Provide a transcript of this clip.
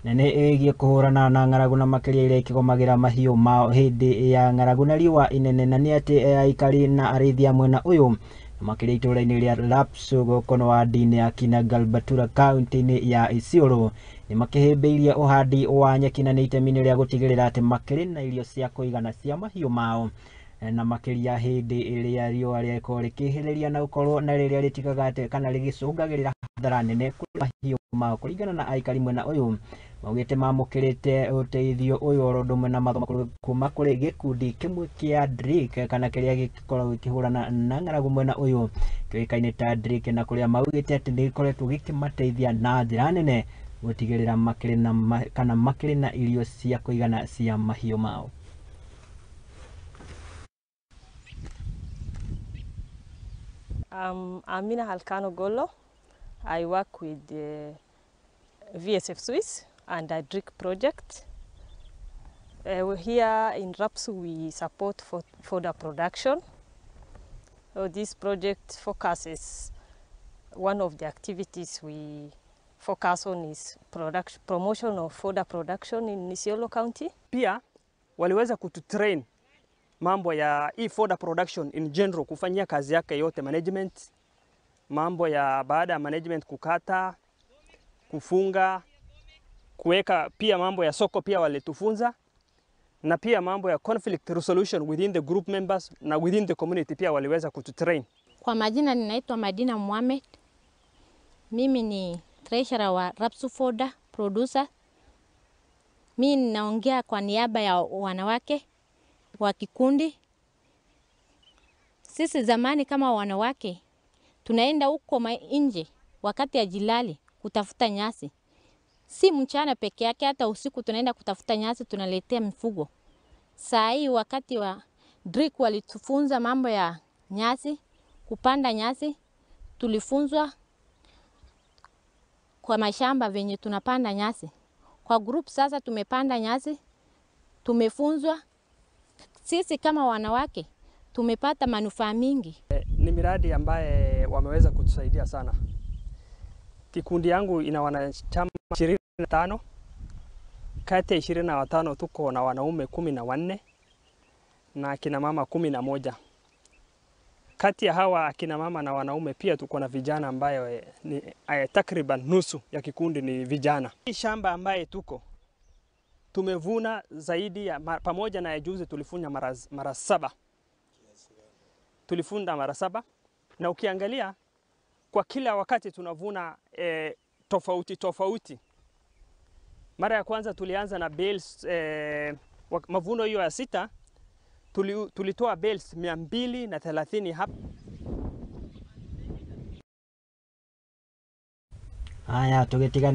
nene ĩgiĩ Kuhurana na ng'aragu na makiria iria ikĩgomagĩra mahiũ mao hĩndĩ ya ng'aragu na riua inene, na nĩ atĩ Aikari na ariithi a mwena ũyũ makiria itũra-inĩ rĩa Rapsu gũkũ wadi-ini ya kinna Garbatula kaunt-ini ya Isiolo nĩ makĩhĩmbĩirie ũhandi wa nyeki, na nĩ itemi-inĩ rĩa gũtigĩrĩra atĩ makĩrĩ na irio cia kũigana cia mahiũ mao, na makiria hĩndĩ ĩrĩa riua rĩakorwo rĩkĩhĩrĩria na gũkorwo na rĩrĩa rĩtigaga atĩ kana rĩgĩcũngagĩrĩra hathara nene kũrĩ mahiũ mao. Kũringana na Aikari mwena ũyũ maugĩte mamũkĩrĩte ũteithio ũyũ oro ũndũ ũmwe na mathomo kuma kũrĩ gĩkundi kĩmwe kĩa DRIC kana kĩrĩa gĩkoragwo gĩkĩhũrana na ng'aragu mwena ũyũ kĩoĩkaine ta DRIC, na kũrĩa maugĩte atĩ nĩ gĩkoretwo gĩkĩmateithia na njĩra nene gũtigĩrĩra makĩrĩ na irio cia kũigana cia mahiũ mao. Amina Halkano Golo. I work with the VSF Swiss and the DRIC project. Here in Rapsu we support fodder production. So this project focuses, one of the activities we focus on is promotion of fodder production in Isiolo County. Pia waliweza kututrain mambo ya fodder production in general, kufanyia kazi yake yote, management, mambo ya baada ya management, kukata, kufunga, kuweka, pia mambo ya soko pia walitufunza, na pia mambo ya conflict resolution within the group members na within the community pia waliweza kututrain. Kwa majina ninaitwa Madina Mohamed. Mimi ni treasurer wa Rapsu fodder producer. Mimi ninaongea kwa niaba ya wanawake wa kikundi. Sisi zamani kama wanawake tunaenda huko nje wakati ya jilali kutafuta nyasi. Si mchana peke yake, hata usiku tunaenda kutafuta nyasi tunaletea mifugo. Saa hii wakati wa DRIC walitufunza mambo ya nyasi, kupanda nyasi. Tulifunzwa kwa mashamba venye tunapanda nyasi. Kwa group sasa tumepanda nyasi, tumefunzwa. Sisi kama wanawake tumepata manufaa mingi. Ni miradi ambaye wameweza kutusaidia sana. Kikundi yangu ina wanachama 25. Kati ya 25 tuko na wanaume 14 na akina mama 11. Kati ya hawa akina mama na wanaume pia tuko na vijana ambayo ni takriban nusu ya kikundi ni vijana. Hii shamba ambaye tuko tumevuna zaidi ya pamoja na juzi tulifuna mara 7. Tulifunda mara 7, na ukiangalia kwa kila wakati tunavuna tofauti. Mara ya kwanza tulianza na bales, mavuno hiyo ya 6 tulitoa bales 230 hapa. Haya, tugetiga